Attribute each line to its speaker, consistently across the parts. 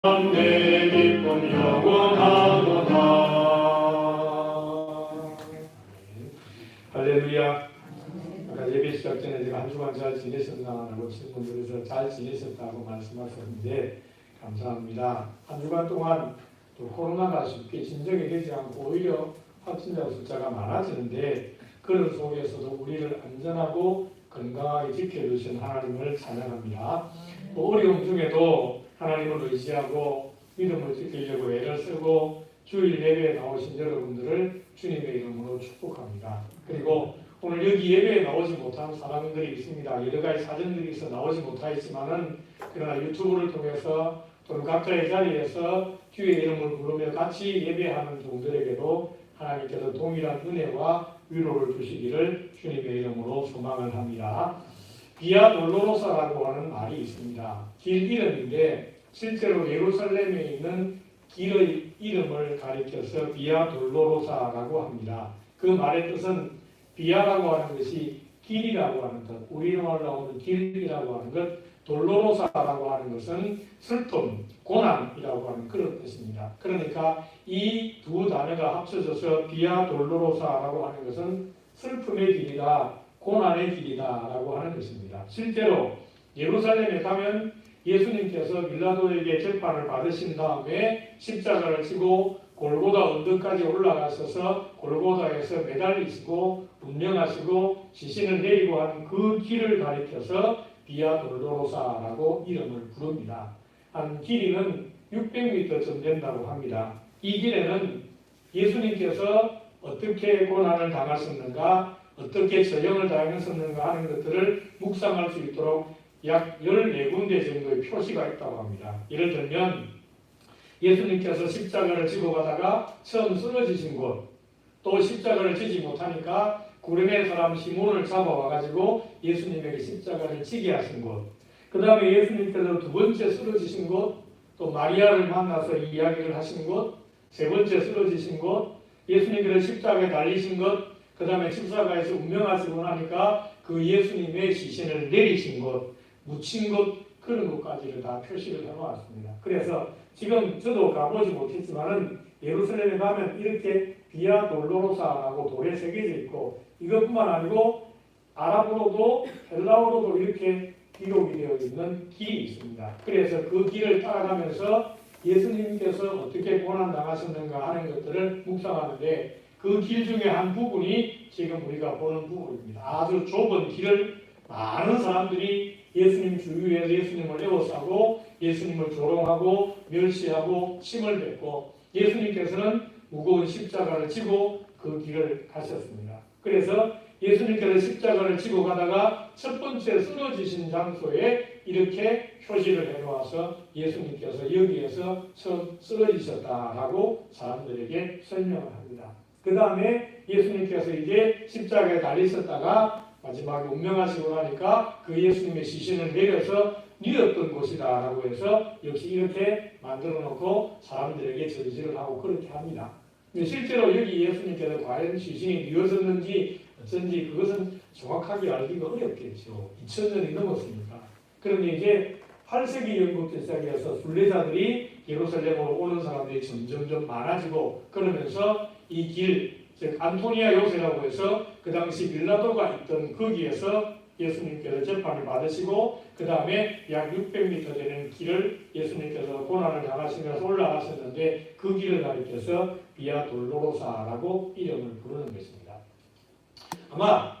Speaker 1: 내 기쁨 영원하도다. 할렐루야. 아까 예배 시작 전에 제가 한 주간 잘 지내셨나라고 친구들에서 잘 지내셨다고 말씀하셨는데 감사합니다. 한 주간 동안 또 코로나가 쉽게 진정이 되지 않고 오히려 확진자 숫자가 많아지는데 그런 속에서도 우리를 안전하고 건강하게 지켜주신 하나님을 찬양합니다. 또 어려움 중에도 하나님을 의지하고 믿음을 지키려고 애를 쓰고 주일 예배에 나오신 여러분들을 주님의 이름으로 축복합니다. 그리고 오늘 여기 예배에 나오지 못한 사람들이 있습니다. 여러 가지 사정들이 있어 나오지 못하였지만은 그러나 유튜브를 통해서 또는 각자의 자리에서 주의 이름을 부르며 같이 예배하는 종들에게도 하나님께서 동일한 은혜와 위로를 주시기를 주님의 이름으로 소망을 합니다. 비아 돌로로사라고 하는 말이 있습니다. 길 이름인데 실제로 예루살렘에 있는 길의 이름을 가리켜서 비아 돌로로사라고 합니다. 그 말의 뜻은 비아라고 하는 것이 길이라고 하는 것, 우리말로 하는 길이라고 하는 것, 돌로로사라고 하는 것은 슬픔, 고난이라고 하는 그런 뜻입니다. 그러니까 이 두 단어가 합쳐져서 비아 돌로로사라고 하는 것은 슬픔의 길이다, 고난의 길이다라고 하는 것입니다. 실제로 예루살렘에 가면 예수님께서 빌라도에게 재판을 받으신 다음에 십자가를 지고 골고다 언덕까지 올라가셔서 골고다에서 매달리시고 운명하시고 시신을 내리고 한 그 길을 가리켜서 비아 돌로로사라고 이름을 부릅니다. 한 길이는 600m쯤 된다고 합니다. 이 길에는 예수님께서 어떻게 고난을 당하셨는가, 어떻게 저형을 당하셨는가 하는 것들을 묵상할 수 있도록 약 14군데 정도의 표시가 있다고 합니다. 예를 들면 예수님께서 십자가를 지고 가다가 처음 쓰러지신 곳, 또 십자가를 지지 못하니까 구레네 사람 시몬을 잡아와가지고 예수님에게 십자가를 지게 하신 곳, 그 다음에 예수님께서 두 번째 쓰러지신 곳, 또 마리아를 만나서 이야기를 하신 곳, 세 번째 쓰러지신 곳, 예수님께서 십자가에 달리신 것, 그 다음에 십자가에서 운명하시고 나니까 그 예수님의 시신을 내리신 곳, 묻힌 곳, 그런 것까지를 다 표시를 해놓았습니다. 그래서 지금 저도 가보지 못했지만은 예루살렘에 가면 이렇게 비아 돌로로사라고 돌에 새겨져 있고, 이것뿐만 아니고 아랍어로도 헬라어로도 이렇게 기록이 되어 있는 길이 있습니다. 그래서 그 길을 따라가면서 예수님께서 어떻게 고난당하셨는가 하는 것들을 묵상하는데 그 길 중에 한 부분이 지금 우리가 보는 부분입니다. 아주 좁은 길을 많은 사람들이 예수님 주위에서 예수님을 에워싸고 예수님을 조롱하고 멸시하고 침을 뱉고 예수님께서는 무거운 십자가를 지고 그 길을 가셨습니다. 그래서 예수님께서 십자가를 지고 가다가 첫 번째 쓰러지신 장소에 이렇게 표시를 해놓아서 예수님께서 여기에서 처음 쓰러지셨다라고 사람들에게 설명을 합니다. 그 다음에 예수님께서 이제 십자가에 달리셨다가 마지막에 운명하시고 나니까 그 예수님의 시신을 내려서 뉘었던 곳이다 라고 해서 역시 이렇게 만들어 놓고 사람들에게 전시를 하고 그렇게 합니다. 근데 실제로 여기 예수님께서 과연 시신이 뉘어졌는지 어쩐지 그것은 정확하게 알기가 어렵겠죠. 2000년이 넘었으니까. 그런데 이제 8세기 영국부터 시작해서 순례자들이 예루살렘으로 오는 사람들이 점점 많아지고 그러면서 이 길, 즉 안토니아 요새라고 해서 그 당시 빌라도가 있던 거기에서 예수님께서 재판을 받으시고 그 다음에 약 600m 되는 길을 예수님께서 고난을 당하시면서 올라가셨는데 그 길을 가리켜서 비아 돌로로사라고 이름을 부르는 것입니다. 아마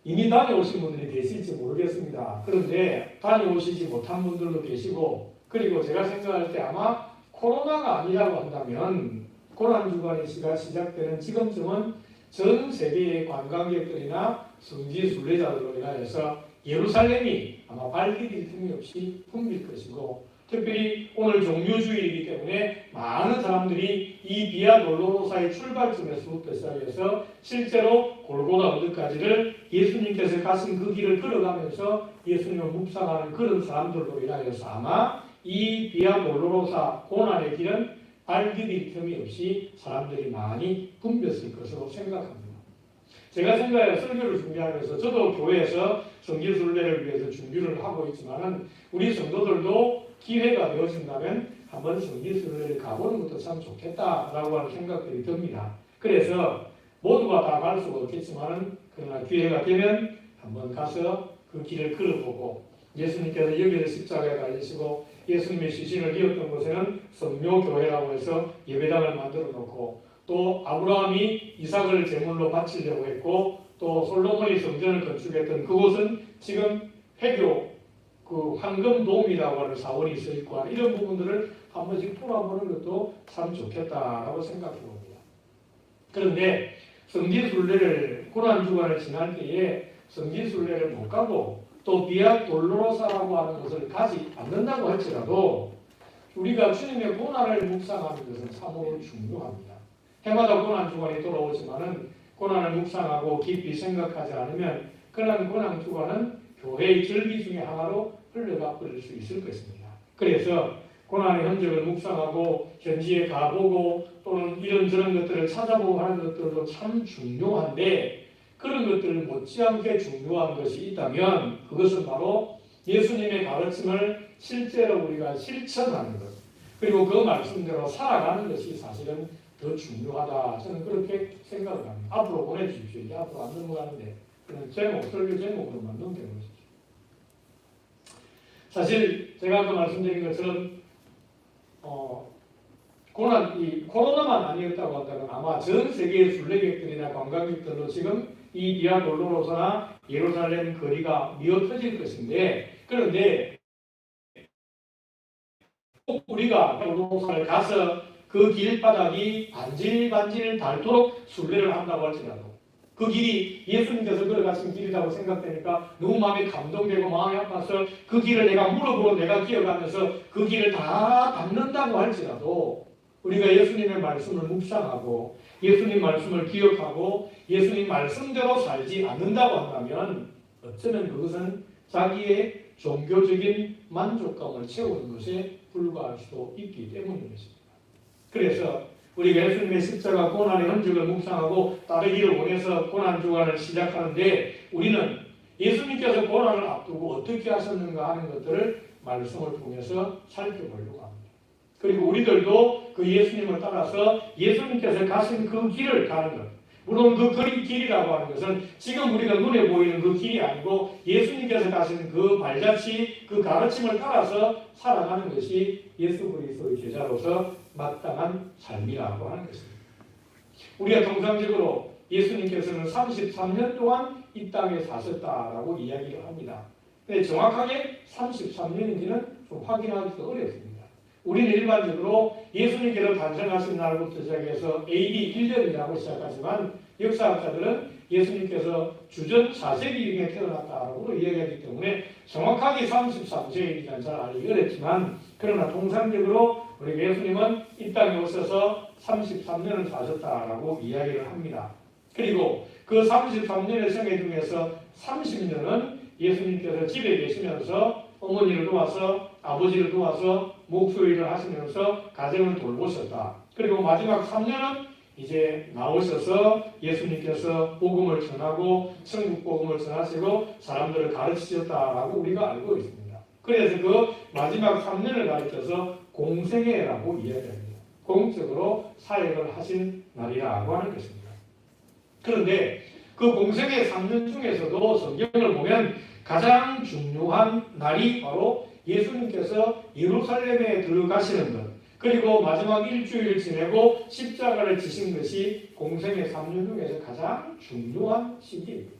Speaker 1: 이미 다녀오신 분들이 계실지 모르겠습니다. 그런데 다녀오시지 못한 분들도 계시고 그리고 제가 생각할 때 아마 코로나가 아니라고 한다면 고난주간이 시작되는 지금쯤은 전 세계의 관광객들이나 성지 순례자들로 인하여서 예루살렘이 아마 발디딜 틈이 없이 붐빌 것이고 특별히 오늘 종료주일이기 때문에 많은 사람들이 이 비아 돌로로사의 출발점에서부터 시작해서 실제로 골고다 언덕까지를 예수님께서 가신 그 길을 걸어가면서 예수님을 묵상하는 그런 사람들로 인하여서 아마 이 비아 돌로로사 고난의 길은 발디딜 틈이 없이 사람들이 많이 붐볐을 것으로 생각합니다. 제가 생각해 설교를 준비하면서 저도 교회에서 성지순례를 위해서 준비를 하고 있지만은 우리 성도들도 기회가 되어진다면 한번 성지순례를 가보는 것도 참 좋겠다라고 하는 생각들이 듭니다. 그래서 모두가 다 갈 수가 없겠지만은 그러나 기회가 되면 한번 가서 그 길을 걸어보고 예수님께서 여기서 십자가에 달리시고 예수님의 시신을 이었던 곳에는 성묘교회라고 해서 예배당을 만들어 놓고 또 아브라함이 이삭을 제물로 바치려고 했고 또 솔로몬이 성전을 건축했던 그곳은 지금 회교 그 황금돔이라고 하는 사원이 있어 있고 이런 부분들을 한 번씩 풀어보는 것도 참 좋겠다라고 생각해 봅니다. 그런데 성지순례를 고난주간을 지날 때에 성지순례를 못 가고 또 비아 돌로로사라고 하는 것을 가지 않는다고 할지라도 우리가 주님의 고난을 묵상하는 것은 참으로 중요합니다. 해마다 고난주간이 돌아오지만은 고난을 묵상하고 깊이 생각하지 않으면 그런 고난주간은 교회의 절기 중에 하나로 흘러가 버릴 수 있을 것입니다. 그래서 고난의 흔적을 묵상하고 현지에 가보고 또는 이런저런 것들을 찾아보고 하는 것들도 참 중요한데 그런 것들을 못지않게 중요한 것이 있다면 그것은 바로 예수님의 가르침을 실제로 우리가 실천하는 것 그리고 그 말씀대로 살아가는 것이 사실은 더 중요하다. 저는 그렇게 생각을 합니다. 앞으로 보내주십시오. 이제 앞으로 안 넘어가는데 그런 제목, 설교 제목으로만 넘겨보십시오. 사실 제가 아까 말씀드린 것처럼 이 코로나만 아니었다고 한다면 아마 전 세계의 순례객들이나 관광객들로 지금 이 비아 돌로로사나 예루살렘 거리가 미어터질 것인데 그런데 꼭 우리가 돌로로사를 가서 그 길바닥이 반질반질 닳도록 순례를 한다고 할지라도 그 길이 예수님께서 걸어가신 길이라고 생각되니까 너무 마음이 감동되고 마음이 아파서 그 길을 내가 무릎으로 내가 기어가면서 그 길을 다 밟는다고 할지라도 우리가 예수님의 말씀을 묵상하고 예수님 말씀을 기억하고 예수님 말씀대로 살지 않는다고 한다면 어쩌면 그것은 자기의 종교적인 만족감을 채우는 것에 불과할 수도 있기 때문인 것입니다. 그래서 우리가 예수님의 십자가 고난의 흔적을 묵상하고 따르기를 원해서 고난주간을 시작하는데 우리는 예수님께서 고난을 앞두고 어떻게 하셨는가 하는 것들을 말씀을 통해서 살펴보려고 합니다. 그리고 우리들도 그 예수님을 따라서 예수님께서 가신 그 길을 가는 것 물론 그 길이라고 하는 것은 지금 우리가 눈에 보이는 그 길이 아니고 예수님께서 가신 그 발자취, 그 가르침을 따라서 살아가는 것이 예수 그리스도의 제자로서 마땅한 삶이라고 하는 것입니다. 우리가 통상적으로 예수님께서는 33년 동안 이 땅에 사셨다라고 이야기를 합니다. 근데 정확하게 33년인지는 좀 확인하기도 어렵습니다. 우리는 일반적으로 예수님께서 탄생하신 날부터 시작해서 AD 1년이라고 시작하지만 역사학자들은 예수님께서 주전 4세기경에 태어났다고 이야기하기 때문에 정확하게 33세기는 잘 알기 어렵지만 그러나 통상적으로 우리 예수님은 이 땅에 오셔서 33년을 사셨다라고 이야기를 합니다. 그리고 그 33년의 생애 중에서 30년은 예수님께서 집에 계시면서 어머니를 도와서 아버지를 도와서 목수일을 하시면서 가정을 돌보셨다. 그리고 마지막 3년은 이제 나오셔서 예수님께서 복음을 전하고 천국 복음을 전하시고 사람들을 가르치셨다라고 우리가 알고 있습니다. 그래서 그 마지막 3년을 가르쳐서 공생애라고 이야기합니다. 공적으로 사역을 하신 날이라고 하는 것입니다. 그런데 그 공생애 3년 중에서도 성경을 보면 가장 중요한 날이 바로 예수님께서 예루살렘에 들어가시는 것 그리고 마지막 일주일 지내고 십자가를 지신 것이 공생의 3년 중에서 가장 중요한 시기입니다.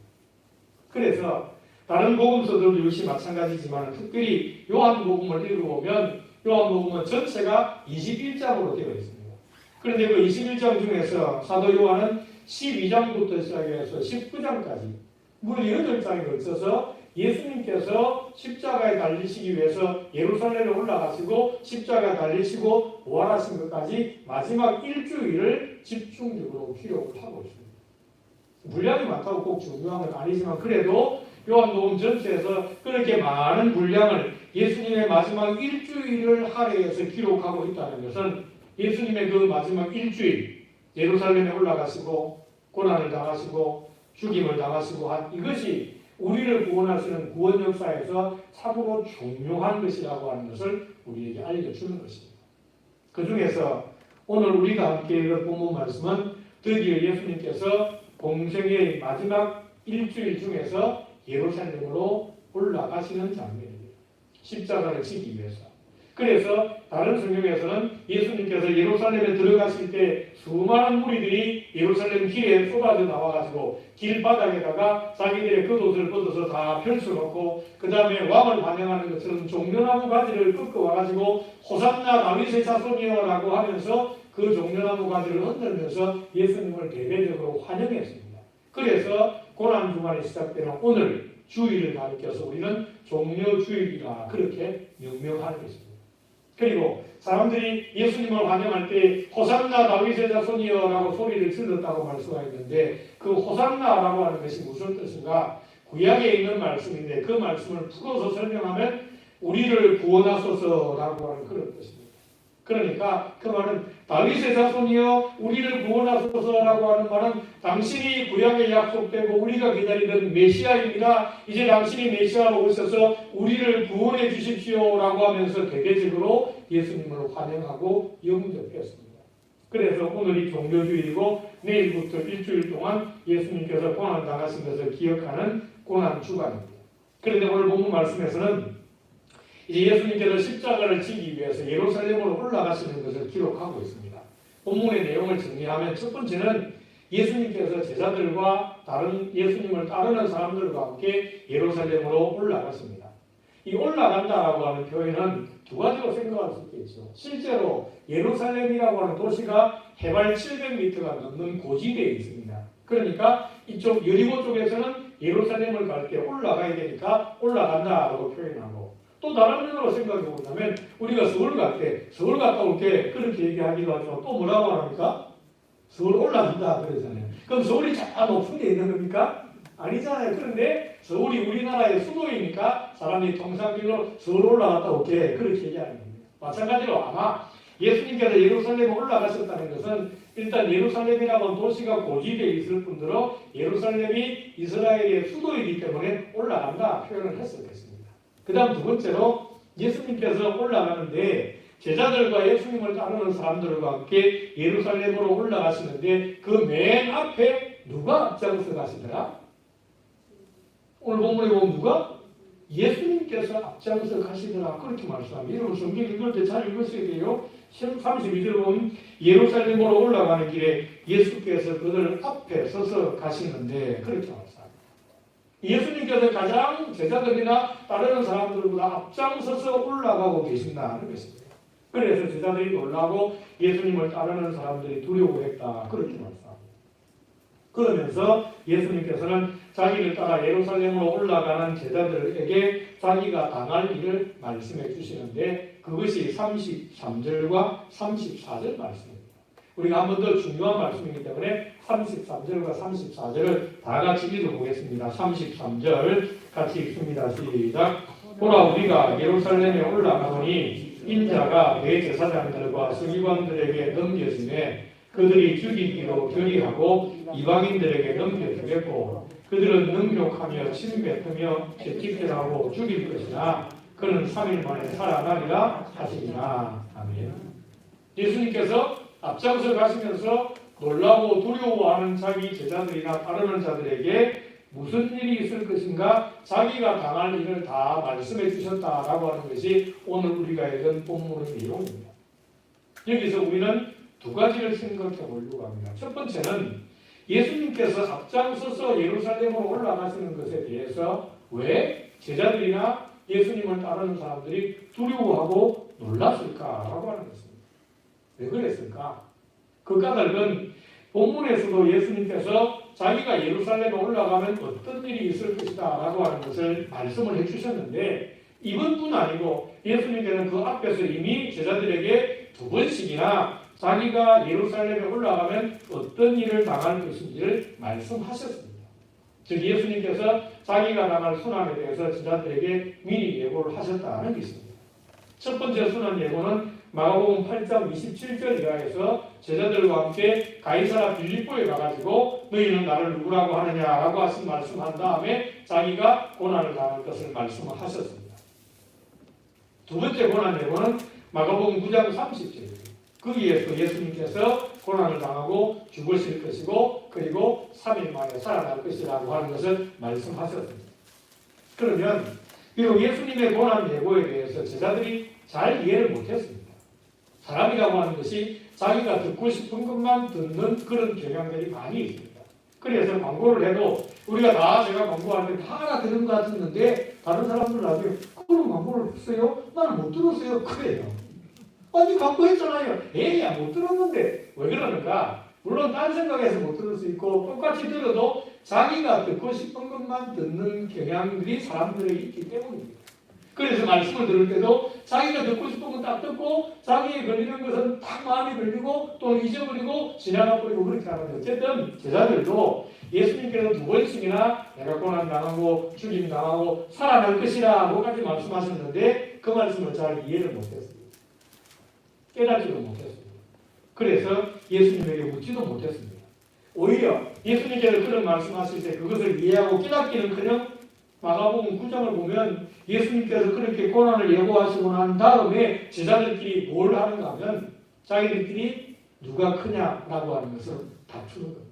Speaker 1: 그래서 다른 복음서들도 역시 마찬가지지만 특별히 요한복음을 읽어보면 요한복음은 전체가 21장으로 되어 있습니다. 그런데 그 21장 중에서 사도 요한은 12장부터 시작해서 19장까지 무려 8장에 걸쳐서 예수님께서 십자가에 달리시기 위해서 예루살렘에 올라가시고 십자가에 달리시고 부활하신 것까지 마지막 일주일을 집중적으로 기록을 하고 있습니다. 분량이 많다고 꼭 중요한 건 아니지만 그래도 요한복음 전체에서 그렇게 많은 분량을 예수님의 마지막 일주일을 할애해서 기록하고 있다는 것은 예수님의 그 마지막 일주일 예루살렘에 올라가시고 고난을 당하시고 죽임을 당하시고 한 이것이 우리를 구원하시는 구원 역사에서 참으로 중요한 것이라고 하는 것을 우리에게 알려주는 것입니다. 그 중에서 오늘 우리가 함께 읽은 본문 말씀은 드디어 예수님께서 공생의 마지막 일주일 중에서 예루살렘으로 올라가시는 장면입니다. 십자가를 지기 위해서. 그래서 다른 성경에서는 예수님께서 예루살렘에 들어가실 때 수많은 무리들이 예루살렘 길에 쏟아져 나와가지고 길바닥에다가 자기들의 겉옷을 벗어서 다 펼쳐놓고 그 다음에 왕을 환영하는 것처럼 종려나무 가지를 꺾어와가지고 호산나 다윗의 자손이여라고 하면서 그 종려나무 가지를 흔들면서 예수님을 대대적으로 환영했습니다. 그래서 고난주간에 시작되는 오늘 주일을 가리켜서 우리는 종려주일이라 그렇게 명명하는 것입니다. 그리고 사람들이 예수님을 환영할 때 호산나 다윗의 자손이여라고 소리를 질렀다고 말씀하였는데 그 호산나라고 하는 것이 무슨 뜻인가? 구약에 있는 말씀인데 그 말씀을 풀어서 설명하면 우리를 구원하소서라고 하는 그런 뜻입니다. 그러니까 그 말은 다윗의 자손이여 우리를 구원하소서라고 하는 말은 당신이 구약에 약속되고 우리가 기다리던 메시아입니다. 이제 당신이 메시아로 오셔서 우리를 구원해 주십시오라고 하면서 대대적으로 예수님을 환영하고 영접했습니다. 그래서 오늘이 종료주일이고 내일부터 일주일 동안 예수님께서 고난당하신 것을 기억하는 고난주간입니다. 그런데 오늘 본문 말씀에서는 이제 예수님께서 십자가를 지기 위해서 예루살렘으로 올라가시는 것을 기록하고 있습니다. 본문의 내용을 정리하면 첫 번째는 예수님께서 제자들과 다른 예수님을 따르는 사람들과 함께 예루살렘으로 올라갔습니다. 이 올라간다라고 하는 표현은 두 가지로 생각할 수 있겠죠. 실제로 예루살렘이라고 하는 도시가 해발 700m가 넘는 고지대에 있습니다. 그러니까 이쪽 여리고 쪽에서는 예루살렘을 갈 때 올라가야 되니까 올라간다라고 표현하고 또 다른 면으로 생각해 보자면 우리가 서울 갈 때 서울 갔다 올 때 그렇게 얘기하기도 하지만 또 뭐라고 합니까? 서울 올라간다 그러잖아요. 그럼 서울이 저 높은 데 있는 겁니까? 아니잖아요. 그런데 서울이 우리나라의 수도이니까 사람이 통상적으로 서울 올라갔다 올게 그렇게 얘기하는 겁니다. 마찬가지로 아마 예수님께서 예루살렘에 올라가셨다는 것은 일단 예루살렘이라고 하는 도시가 고지대에 있을 뿐더러 예루살렘이 이스라엘의 수도이기 때문에 올라간다 표현을 했었겠습니다. 그 다음 두 번째로 예수님께서 올라가는데 제자들과 예수님을 따르는 사람들과 함께 예루살렘으로 올라가시는데 그 맨 앞에 누가 앞장서 가시더라? 오늘 본문에 보면 누가? 예수님께서 앞장서 가시더라 그렇게 말씀합니다. 여러분 성경 읽을 때 잘 읽으셔야 돼요. 32절 보면 예루살렘으로 올라가는 길에 예수께서 그들 앞에 서서 가시는데 그렇게 말씀합니다. 예수님께서 가장 제자들이나 따르는 사람들보다 앞장서서 올라가고 계신다는 것입니다. 그래서 제자들이 놀라고 예수님을 따르는 사람들이 두려워했다 그렇게 말씀합니다. 그러면서 예수님께서는 자기를 따라 예루살렘으로 올라가는 제자들에게 자기가 당할 일을 말씀해 주시는데 그것이 33절과 34절 말씀입니다. 우리가 한 번 더 중요한 말씀이기 때문에 33절과 34절을 다 같이 읽어보겠습니다. 33절 같이 읽습니다. 시작. 보라 우리가 예루살렘에 올라가노니 인자가 대제사장들과 서기관들에게 넘겨지매 그들이 죽이기로 결의하고 이방인들에게 넘겨주겠고 그들은 능욕하며 침뱉으며 채찍질하고 죽일 것이나 그는 3일 만에 살아나리라 하시니라. 아멘. 예수님께서 앞장서 가시면서 놀라고 두려워하는 자기 제자들이나 따르는 자들에게 무슨 일이 있을 것인가 자기가 당할 일을 다 말씀해 주셨다라고 하는 것이 오늘 우리가 읽은 본문의 내용입니다. 여기서 우리는 두 가지를 생각해 보려고 합니다. 첫 번째는 예수님께서 앞장서서 예루살렘으로 올라가시는 것에 대해서 왜 제자들이나 예수님을 따르는 사람들이 두려워하고 놀랐을까라고 하는 것입니다. 왜 그랬을까? 그 까닭은 본문에서도 예수님께서 자기가 예루살렘에 올라가면 어떤 일이 있을 것이다 라고 하는 것을 말씀을 해주셨는데 이번뿐 아니고 예수님께서는 그 앞에서 이미 제자들에게 두 번씩이나 자기가 예루살렘에 올라가면 어떤 일을 당할 것인지를 말씀하셨습니다. 즉 예수님께서 자기가 당할 순환에 대해서 제자들에게 미리 예고를 하셨다는 것입니다. 첫 번째 순환 예고는 마가복음 8장 27절 이하에서 제자들과 함께 가이사라 빌립보에 가가지고 너희는 나를 누구라고 하느냐라고 말씀한 다음에 자기가 고난을 당할 것을 말씀하셨습니다. 두 번째 고난 예고는 마가복음 9장 30절입니다. 거기에서 예수님께서 고난을 당하고 죽으실 것이고 그리고 3일 만에 살아날 것이라고 하는 것을 말씀하셨습니다. 그러면 비록 예수님의 고난 예고에 대해서 제자들이 잘 이해를 못했습니다. 사람이라고 하는 것이 자기가 듣고 싶은 것만 듣는 그런 경향들이 많이 있습니다. 그래서 광고를 해도 우리가 다 제가 광고할 때 다 알아듣는 것 같았는데 다른 사람들 나중에 그런 광고를 했어요? 나는 못 들었어요. 그래요. 아니 광고했잖아요. 에이야 못 들었는데 왜 그러는가? 물론 딴 생각에서 못 들을 수 있고 똑같이 들어도 자기가 듣고 싶은 것만 듣는 경향들이 사람들에 있기 때문입니다. 그래서 말씀을 들을 때도 자기가 듣고 싶은 건 딱 듣고 자기에 걸리는 것은 딱 마음에 걸리고 또 잊어버리고 지나가버리고 그렇게 하는데 어쨌든 제자들도 예수님께서 2번씩이나 내가 고난당하고 죽임당하고 살아날 것이라 고까지 말씀하셨는데 그 말씀을 잘 이해를 못했습니다. 깨닫지도 못했습니다. 그래서 예수님에게 묻지도 못했습니다. 오히려 예수님께서 그런 말씀하실 때 그것을 이해하고 깨닫기는커녕 마가복음 9장을 보면 예수님께서 그렇게 고난을 예고하시고 난 다음에 제자들끼리 뭘 하는가 하면 자기들끼리 누가 크냐라고 하는 것을 다투는 겁니다.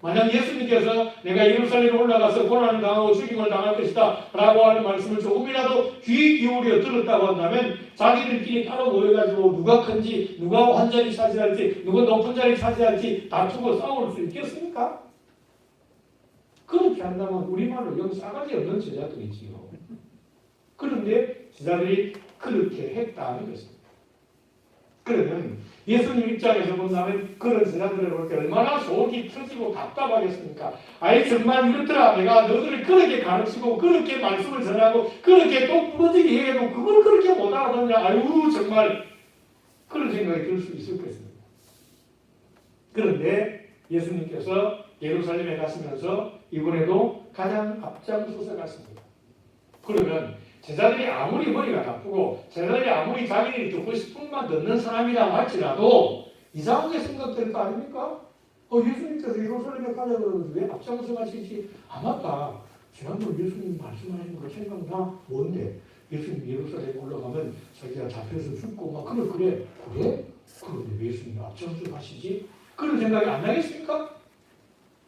Speaker 1: 만약 예수님께서 내가 예루살렘에 올라가서 고난을 당하고 죽임을 당할 것이다 라고 하는 말씀을 조금이라도 귀 기울여 들었다고 한다면 자기들끼리 따로 모여가지고 누가 큰지 누가 한 자리 차지할지 누가 높은 자리 차지할지 다투고 싸울 수 있겠습니까? 그렇게 한다면 우리말로 여기 싸가지 없는 제자들이지요. 그런데 제자들이 그렇게 했다는 것입니다. 그러면 예수님 입장에서 본다면 그런 제자들을 볼 때 얼마나 속이 터지고 답답하겠습니까? 아예 정말 이렇더라. 내가 너희를 그렇게 가르치고 그렇게 말씀을 전하고 그렇게 똑부러지게 해도 그걸 그렇게 못 알아듣냐. 아유 정말 그런 생각이 들 수 있을 것입니다. 그런데 예수님께서 예루살렘에 가시면서 이번에도 가장 앞장서서 갔습니다. 그러면 제자들이 아무리 머리가 나쁘고 제자들이 아무리 자기들이 듣고 싶은 것만 듣는 사람이라고 할지라도 이상하게 생각될 거 아닙니까? 예수님께서 예루살렘에 가자 그러는데 왜 앞장서 가시지? 아 맞다. 지난번 예수님 말씀하신 거 생각나? 뭔데? 예수님 예루살렘에 올라가면 자기가 잡혀서 죽고 막 그래? 그런데 왜 예수님 앞장서 가시지? 그런 생각이 안 나겠습니까?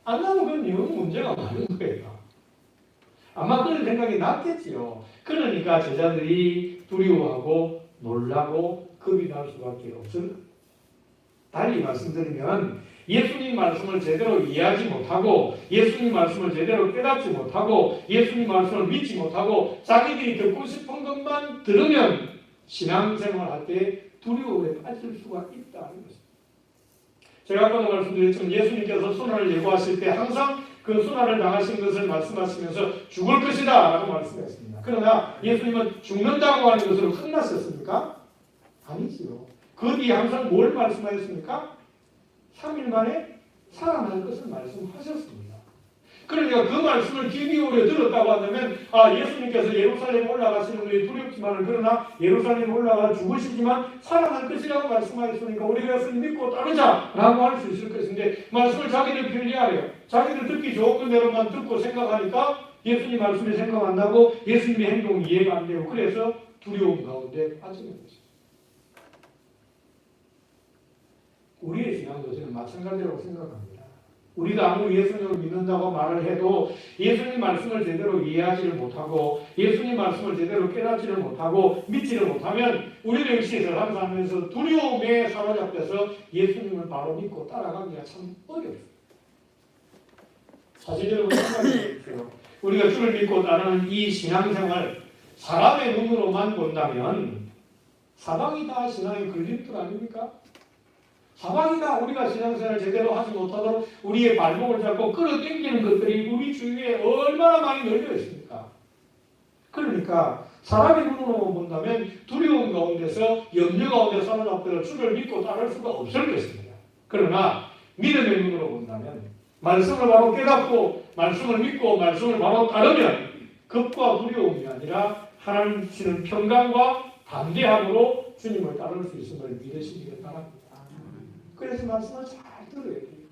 Speaker 1: 안 나면 그건 영 문제가 많은 거예요. 아마 그런 생각이 났겠지요. 그러니까 제자들이 두려워하고 놀라고 겁이 날 수밖에 없습니다. 달리 말씀드리면 예수님 말씀을 제대로 이해하지 못하고 예수님 말씀을 제대로 깨닫지 못하고 예수님 말씀을 믿지 못하고 자기들이 듣고 싶은 것만 들으면 신앙생활 할 때 두려움에 빠질 수가 있다는 것입니다. 제가 아까도 말씀드렸지만 예수님께서 순환을 예고하실 때 항상 그 순환을 당하신 것을 말씀하시면서 죽을 것이다 라고 말씀했습니다. 그러나 예수님은 죽는다고 하는 것으로 끝났었습니까? 아니지요. 그 뒤에 항상 뭘 말씀하셨습니까? 3일 만에 살아날 것을 말씀하셨습니다. 그러니까 그 말씀을 귀 기울여 들었다고 한다면 예수님께서 예루살렘에 올라가시는 것이 두렵지만 그러나 예루살렘에 올라가 죽으시지만 살아날 것이라고 말씀하셨으니까 우리가 예수님 믿고 따르자라고 할 수 있을 것인데 말씀을 자기들 편리하래요. 자기들 듣기 좋은 대로만 듣고 생각하니까 예수님 말씀이 생각 안 나고 예수님의 행동이 이해가 안 되고 그래서 두려움 가운데 빠지는 것입니다. 우리의 신앙도 저는 마찬가지라고 생각합니다. 우리가 아무리 예수님을 믿는다고 말을 해도 예수님 말씀을 제대로 이해하지를 못하고 예수님 말씀을 제대로 깨닫지를 못하고 믿지를 못하면 우리도 역시 삶하면서 두려움에 사로잡혀서 예수님을 바로 믿고 따라가기가 참 어렵습니다. 사실 여러분 생각해 보십시오. 우리가 주를 믿고 따르는 이 신앙생활 사람의 눈으로만 본다면 사방이 다 신앙의 걸림돌 아닙니까? 사방이 다 우리가 신앙생활을 제대로 하지 못하도록 우리의 발목을 잡고 끌어당기는 것들이 우리 주위에 얼마나 많이 널려 있습니까? 그러니까 사람의 눈으로만 본다면 두려움 가운데서 염려 가운데 사로잡혀 주를 믿고 따를 수가 없을 것입니다. 그러나 믿음의 눈으로 본다면 말씀을 바로 깨닫고 말씀을 믿고 말씀을 바로 따르면 겁과 두려움이 아니라 하나님 주시는 평강과 담대함으로 주님을 따를 수 있음을 믿으시기 바랍니다. 그래서 말씀을 잘 들어야 돼요.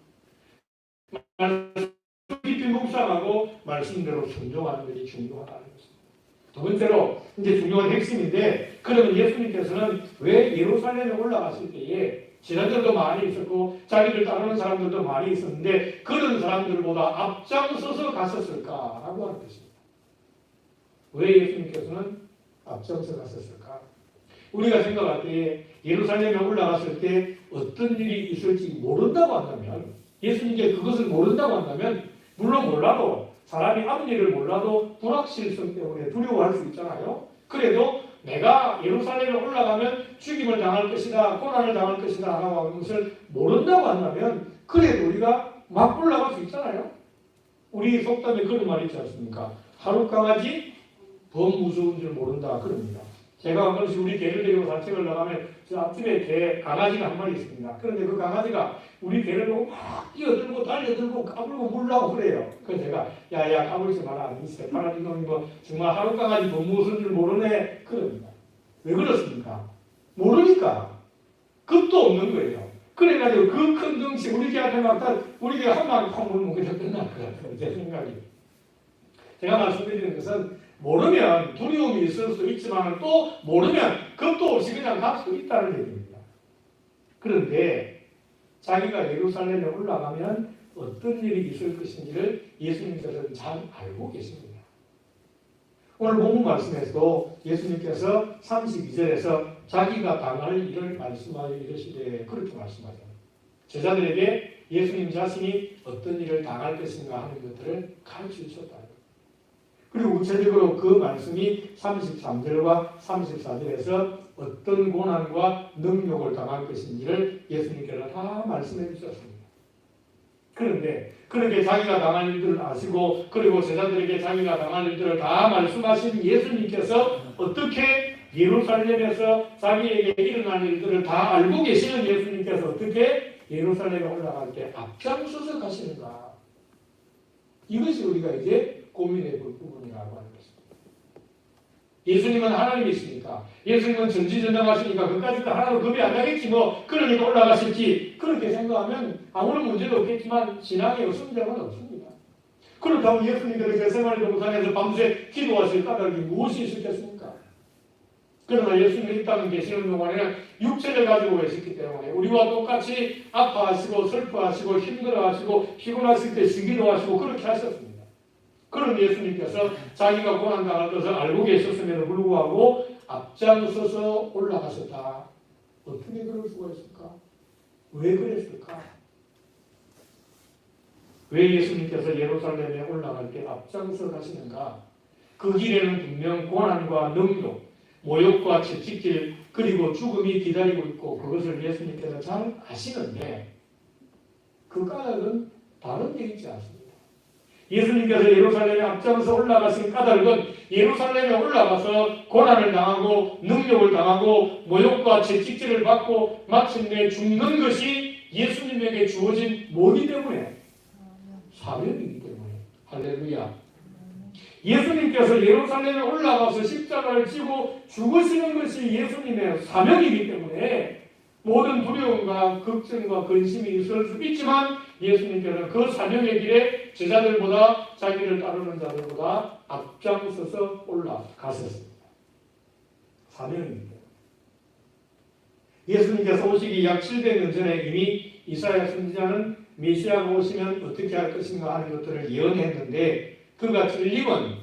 Speaker 1: 말씀 깊이 묵상하고 말씀대로 순종하는 것이 중요하다는 것입니다. 두 번째로 이제 중요한 핵심인데, 그러면 예수님께서는 왜 예루살렘에 올라갔을 때에 지자들도 많이 있었고 자기를 따르는 사람들도 많이 있었는데 그런 사람들보다 앞장서서 갔었을까라고 하는 것입니다. 왜 예수님께서는 앞장서 갔었을까? 우리가 생각할 때 예루살렘에 올라갔을 때 어떤 일이 있을지 모른다고 한다면, 예수님께 그것을 모른다고 한다면, 물론 몰라도 사람이 앞일을 몰라도 불확실성 때문에 두려워할 수 있잖아요. 그래도 내가 예루살렘에 올라가면 죽임을 당할 것이다, 고난을 당할 것이다 라고 하는 것을 모른다고 한다면 그래도 우리가 막 올라갈 수 있잖아요. 우리 속담에 그런 말이 있지 않습니까? 하루 강아지 더 무서운 줄 모른다 그럽니다. 제가 한 번씩 우리 개를 데리고 산책을 나가면 저 앞집에 개 강아지가 한 마리 있습니다. 그런데 그 강아지가 우리 개를 보고 막 뛰어들고 달려들고 까불고 물라고 그래요. 그래서 제가 야야 까불지 마라, 이 새파란 이놈이 뭐 정말 하루 강아지 더 무서운 줄 모르네 그럽니다. 왜 그렇습니까? 모르니까 겁도 없는 거예요. 그래가지고 그 큰 덩치 우리 개한테 막다 우리 개가 한 마리 팍 물면 그냥 끝날 것 같아요. 제 생각이. 제가 말씀드리는 것은 모르면 두려움이 있을 수 있지만 또 모르면 겁도 없이 그냥 갈 수 있다는 얘기입니다. 그런데 자기가 예루살렘에 올라가면 어떤 일이 있을 것인지를 예수님께서는 잘 알고 계십니다. 오늘 본문 말씀에서도 예수님께서 32절에서 자기가 당할 일을 말씀하여 이르시되 그렇게 말씀하잖아요. 제자들에게 예수님 자신이 어떤 일을 당할 것인가 하는 것들을 가르쳐 주셨다. 그리고 구체적으로 그 말씀이 33절과 34절에서 어떤 고난과 능욕을 당할 것인지를 예수님께서 다 말씀해 주셨습니다. 그런데 그렇게 자기가 당할 일들을 아시고 그리고 제자들에게 자기가 당할 일들을 다 말씀하신 예수님께서 어떻게 예루살렘에서 자기에게 일어날 일들을 다 알고 계시는 예수님께서 어떻게 예루살렘에 올라갈 때 앞장서서 가시는가? 이것이 우리가 이제 고민해 볼 부분이라고 하는 것입니다. 예수님은 하나님이시니까, 예수님은 전지전능하시니까 그까짓 하나도 겁이 안 나겠지 뭐 그러니까 올라가실지 그렇게 생각하면 아무런 문제도 없겠지만 신앙에 성장은 없습니다. 그렇다고 예수님께서 겟세마네 동산에서 밤새 기도하실 까닭이 무엇이 있었겠습니까? 그러나 예수님이 이 땅에 계시는 동안에는 육체를 가지고 계셨기 때문에 우리와 똑같이 아파하시고 슬퍼하시고 힘들어하시고 피곤하실 때 쉬기도 하시고 그렇게 하셨습니다. 그런 예수님께서 자기가 고난당할 것을 알고 계셨음에도 불구하고 앞장서서 올라가셨다. 어떻게 그럴 수가 있을까? 왜 그랬을까? 왜 예수님께서 예루살렘에 올라갈 때 앞장서 가시는가? 그 길에는 분명 고난과 능욕, 모욕과 채찍질 그리고 죽음이 기다리고 있고 그것을 예수님께서 잘 아시는데 그 까닭은 다른 데 있지 않습니다. 예수님께서 예루살렘에 앞장서 올라가신 까닭은 예루살렘에 올라가서 고난을 당하고 능욕을 당하고 모욕과 채찍질을 받고 마침내 죽는 것이 예수님에게 주어진 뭐기 때문에? 사명이기 때문에. 할렐루야. 예수님께서 예루살렘에 올라가서 십자가를 지고 죽으시는 것이 예수님의 사명이기 때문에 모든 두려움과 걱정과 근심이 있을 수 있지만 예수님께서는 그 사명의 길에 제자들보다 자기를 따르는 자들보다 앞장서서 올라가셨습니다. 사명입니다. 예수님께서 오시기 약 700년 전에 이미 이사야 선지자는 메시아가 오시면 어떻게 할 것인가 하는 것들을 예언했는데 그가 찔림은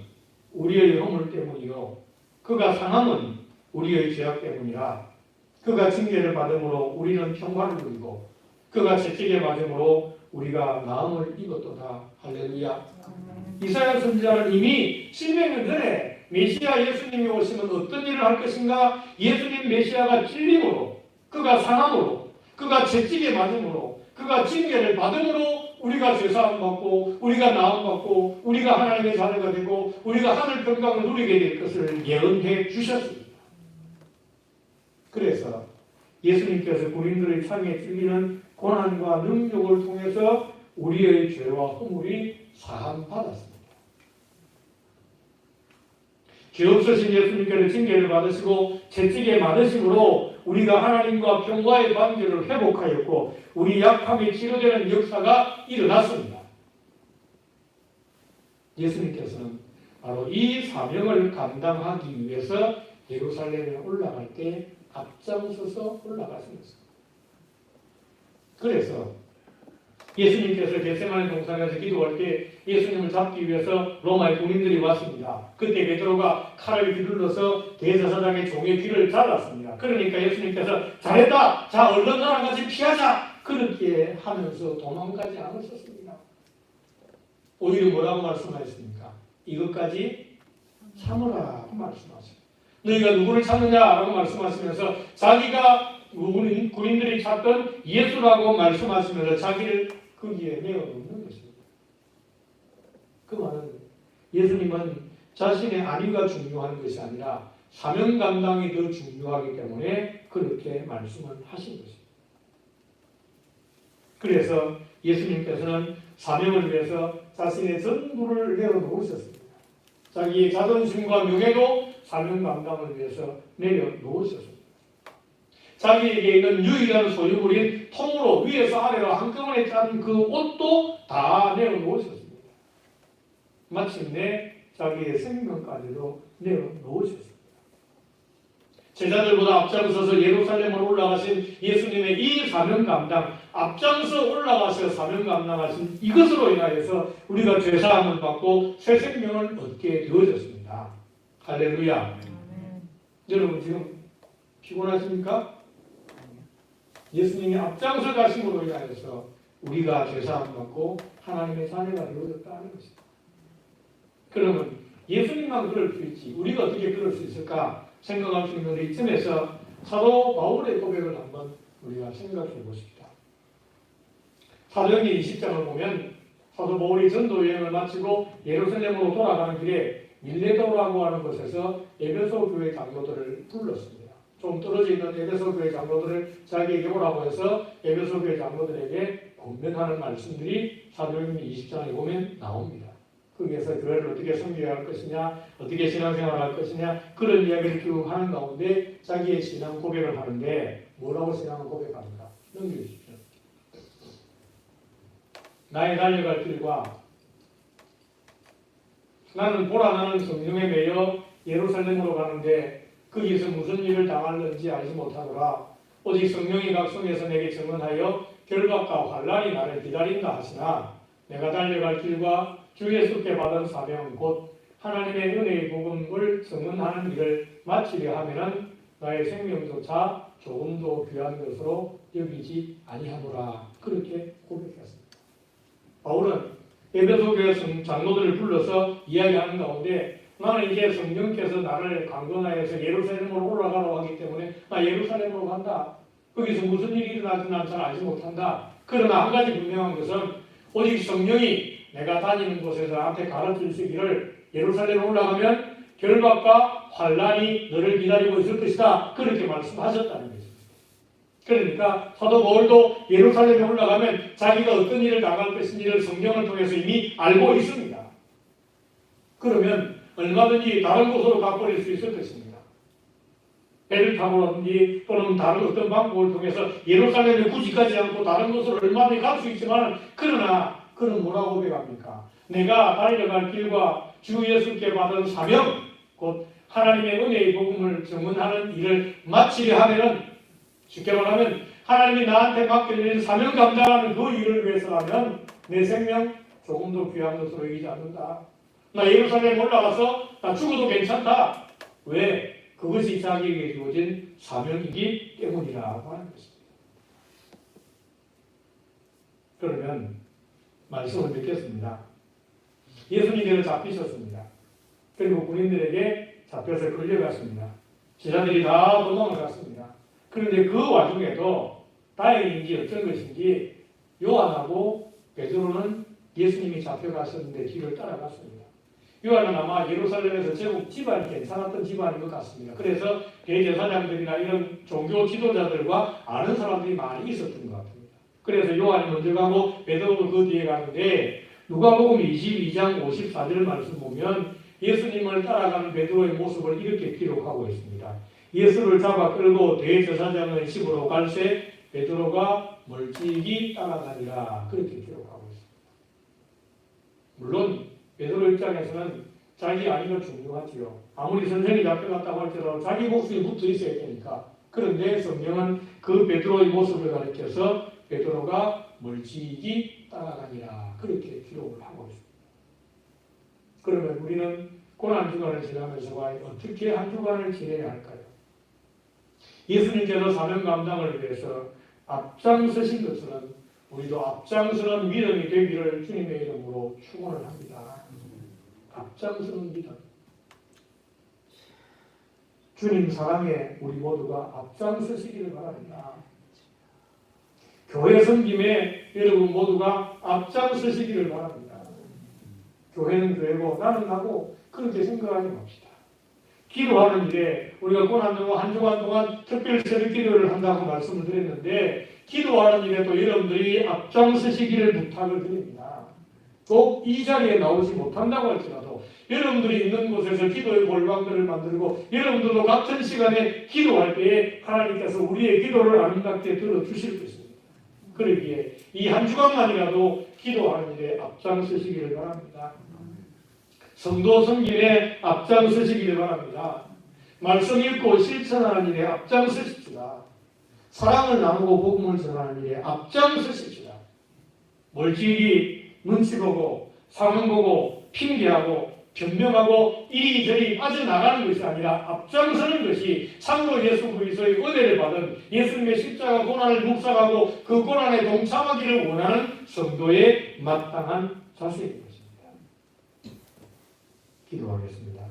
Speaker 1: 우리의 허물 때문이요 그가 상함은 우리의 죄악 때문이라 그가 징계를 받음으로 우리는 평화를 누리고 그가 채찍에 맞음으로 우리가 나음을 입었도다. 할렐루야. 이사야 선지자는 이미 700년 전에 메시아 예수님이 오시면 어떤 일을 할 것인가 예수님 메시아가 찔림으로 그가 상함으로 그가 채찍에 맞음으로 그가 징계를 받음으로 우리가 죄사함 받고 우리가 나음 받고 우리가 하나님의 자녀가 되고 우리가 하늘 평강을 누리게 될 것을 예언해 주셨습니다. 그래서 예수님께서 군인들의 창에 찔리는 고난과 능욕을 통해서 우리의 죄와 허물이 사함받았습니다. 죄 없으신 예수님께서 징계를 받으시고 채찍에 맞으심으로 우리가 하나님과 평화의 관계를 회복하였고 우리 약함이 치료되는 역사가 일어났습니다. 예수님께서는 바로 이 사명을 감당하기 위해서 예루살렘에 올라갈 때 앞장서서 올라갔습니다. 그래서 예수님께서 겟세마네 동산에서 기도할 때 예수님을 잡기 위해서 로마의 군인들이 왔습니다. 그때 베드로가 칼을 휘둘러서 대제사장의 종의 귀를 잘랐습니다. 그러니까 예수님께서 잘했다! 자, 얼른 너랑 같이 피하자! 그렇게 하면서 도망가지 않으셨습니다. 오히려 뭐라고 말씀하셨습니까? 이것까지 참으라고 말씀하세요. 너희가 누구를 찾느냐라고 말씀하시면서 자기가 군인들이 찾던 예수라고 말씀하시면서 자기를 거기에 내어놓는 것입니다. 그 말은 예수님은 자신의 안위가 중요한 것이 아니라 사명 감당이 더 중요하기 때문에 그렇게 말씀을 하신 것입니다. 그래서 예수님께서는 사명을 위해서 자신의 전부를 내어놓으셨습니다. 자기의 자존심과 명예도 사명 감당을 위해서 내려놓으셨습니다. 자기에게 있는 유일한 소유물인 통으로 위에서 아래로 한꺼번에 짠 그 옷도 다 내어놓으셨습니다. 마침내 자기의 생명까지도 내어놓으셨습니다. 제자들보다 앞장서서 예루살렘으로 올라가신 예수님의 이 사명 감당, 앞장서 올라가서 사명 감당하신 이것으로 인하여서 우리가 죄사함을 받고 새 생명을 얻게 되어졌습니다. 할렐루야. 여러분 지금 피곤하십니까? 예수님이 앞장서 가심으로 인하여서 우리가 죄사함 받고 하나님의 자녀가 되어졌다는 것입니다. 그러면 예수님만 그럴 수 있지 우리가 어떻게 그럴 수 있을까 생각할 수 있는데 이쯤에서 사도 바울의 고백을 한번 우리가 생각해 보십시다. 사도행전 20장을 보면 사도 바울이 전도 여행을 마치고 예루살렘으로 돌아가는 길에 밀레도라고 하는 곳에서 에베소 교회 장로들을 불렀습니다. 좀 떨어져 있는 에베소 교회 장로들을 자기에게 오라고 해서 에베소 교회 장로들에게 권면하는 말씀들이 사도행전 20장에 보면 나옵니다. 거기에서 교회를 어떻게 섬겨야 할 것이냐, 어떻게 신앙생활을 할 것이냐 그런 이야기를 쭉 하는 가운데 자기의 신앙 고백을 하는데 뭐라고 신앙을 고백합니까? 넘겨주십시오. 나의 달려갈 길과 나는 보라 나는 성령에 매여 예루살렘으로 가는데 거기서 무슨 일을 당할는지 알지 못하더라. 오직 성령이 각성해서 내게 증언하여 결박과 환난이 나를 기다린다 하시나 내가 달려갈 길과 주 예수께 받은 사명 곧 하나님의 은혜의 복음을 증언하는 일을 마치려 하면은 나의 생명조차 조금도 귀한 것으로 여기지 아니하노라. 그렇게 고백했습니다. 바울은 에베소 교회 장로들을 불러서 이야기하는 가운데 나는 이제 성령께서 나를 강권하여서 예루살렘으로 올라가라고 하기 때문에 나 예루살렘으로 간다. 거기서 무슨 일이 일어날지 난 잘 알지 못한다. 그러나 한 가지 분명한 것은 오직 성령이 내가 다니는 곳에서 나한테 가르치시기를 예루살렘에 올라가면 결박과 환난이 너를 기다리고 있을 것이다. 그렇게 말씀하셨다는 것입니다. 그러니까 사도 바울도 예루살렘에 올라가면 자기가 어떤 일을 당할 것인지를 성령을 통해서 이미 알고 있습니다. 그러면 얼마든지 다른 곳으로 가버릴 수 있을 것입니다. 배를 타고라든지 또는 다른 어떤 방법을 통해서 예루살렘에 굳이 가지 않고 다른 곳으로 얼마든지 갈 수 있지만 그러나 그는 뭐라고 고백합니까? 내가 달려갈 길과 주 예수께 받은 사명 곧 하나님의 은혜의 복음을 증언하는 일을 마치려 하면은 쉽게 말하면 하나님이 나한테 맡겨진 사명 감당하는 그 일을 위해서라면 내 생명 조금도 귀한 것으로 여기지 않는다. 나 예루살렘 올라가서 나 죽어도 괜찮다. 왜? 그것이 자기에게 주어진 사명이기 때문이라고 하는 것입니다. 그러면 말씀을 믿겠습니다. 예수님께서 잡히셨습니다. 그리고 군인들에게 잡혀서 끌려갔습니다. 제자들이 다 도망을 갔습니다. 그런데 그 와중에도 다행인지 어떤 것인지 요한하고 베드로는 예수님이 잡혀가셨는데 뒤를 따라갔습니다. 요한은 아마 예루살렘에서 제국 집안이 괜찮았던 집안인 것 같습니다. 그래서 대제사장들이나 이런 종교 지도자들과 아는 사람들이 많이 있었던 것 같습니다. 그래서 요한이 먼저 가고 베드로도 그 뒤에 가는데 누가복음 22장 54절 말씀 보면 예수님을 따라가는 베드로의 모습을 이렇게 기록하고 있습니다. 예수를 잡아 끌고 대제사장의 집으로 갈새 베드로가 멀찍이 따라다니라. 그렇게 기록하고 있습니다. 물론 베드로 입장에서는 자기 아이가 중요하지요. 아무리 선생이 잡혀갔다고 할지라도 자기 목숨이 붙어 있어야 되니까. 그런데 성경은 그 베드로의 모습을 가리켜서 베드로가 멀찍이 따라가니라 그렇게 기록을 하고 있습니다. 그러면 우리는 고난 주간을 지나면서 과연 어떻게 한 주간을 지내야 할까요? 예수님께서 사명 감당을 위해서 앞장서신 것처럼 우리도 앞장서는 믿음이 되기를 주님의 이름으로 축원을 합니다. 앞장서는 믿음. 주님 사랑에 우리 모두가 앞장서시기를 바랍니다. 교회 섬김에 여러분 모두가 앞장서시기를 바랍니다. 교회는 교회고 나는 나고 그렇게 생각하지 맙시다. 기도하는 일에 우리가 고난 동안 한 주간 동안 특별 새벽 기도를 한다고 말씀을 드렸는데 기도하는 일에 또 여러분들이 앞장서시기를 부탁을 드립니다. 또 이 자리에 나오지 못한다고 할지라도 여러분들이 있는 곳에서 기도의 골방들을 만들고 여러분들도 같은 시간에 기도할 때에 하나님께서 우리의 기도를 아름답게 들어주실 것입니다. 그러기에 이 한 주간만이라도 기도하는 일에 앞장서시기를 바랍니다. 성도 섬김에 앞장서시기를 바랍니다. 말씀 읽고 실천하는 일에 앞장서십시다. 사랑을 나누고 복음을 전하는 일에 앞장서십시다. 멀찍이 눈치 보고 상황 보고 핑계하고 변명하고 이리저리 빠져나가는 것이 아니라 앞장서는 것이 참으로 예수 그리스도의 은혜를 받은 예수님의 십자가 고난을 묵상하고 그 고난에 동참하기를 원하는 성도의 마땅한 자세인 것입니다. 기도하겠습니다.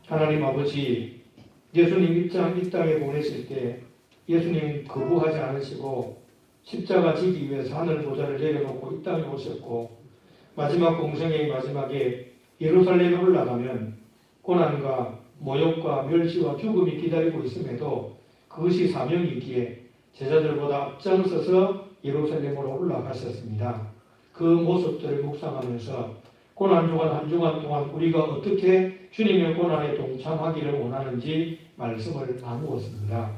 Speaker 1: 하나님 아버지, 예수님 이 땅에 보내실 때 예수님 거부하지 않으시고 십자가 지기 위해서 하늘 보좌를 내려놓고 이 땅에 오셨고 마지막 공생의 마지막에 예루살렘에 올라가면 고난과 모욕과 멸시와 죽음이 기다리고 있음에도 그것이 사명이기에 제자들보다 앞장서서 예루살렘으로 올라가셨습니다. 그 모습들을 묵상하면서 고난 주간 한 주간 동안 우리가 어떻게 주님의 고난에 동참하기를 원하는지 말씀을 나누었습니다.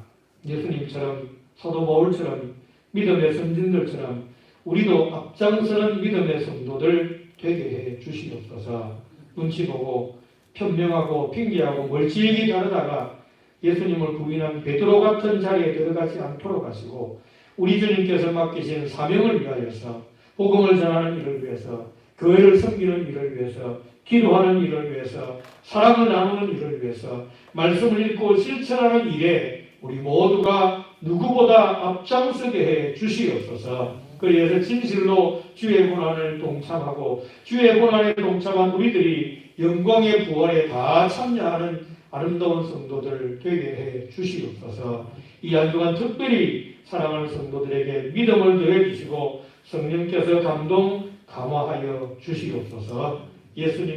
Speaker 1: 예수님처럼 사도 바울처럼 믿음의 선진들처럼 우리도 앞장서는 믿음의 성도들 되게 해 주시옵소서. 눈치 보고 편명하고 핑계하고 멀찍이 다르다가 예수님을 부인한 베드로 같은 자리에 들어가지 않도록 하시고 우리 주님께서 맡기신 사명을 위하여서 복음을 전하는 일을 위해서 교회를 섬기는 일을 위해서 기도하는 일을 위해서 사랑을 나누는 일을 위해서 말씀을 읽고 실천하는 일에 우리 모두가 누구보다 앞장서게 해 주시옵소서. 그래서 진실로 주의 고난을 동참하고 주의 고난에 동참한 우리들이 영광의 부활에 다 참여하는 아름다운 성도들 되게 해 주시옵소서. 이 한 주간 특별히 사랑하는 성도들에게 믿음을 더해 주시고 성령께서 감동 감화하여 주시옵소서. 예수님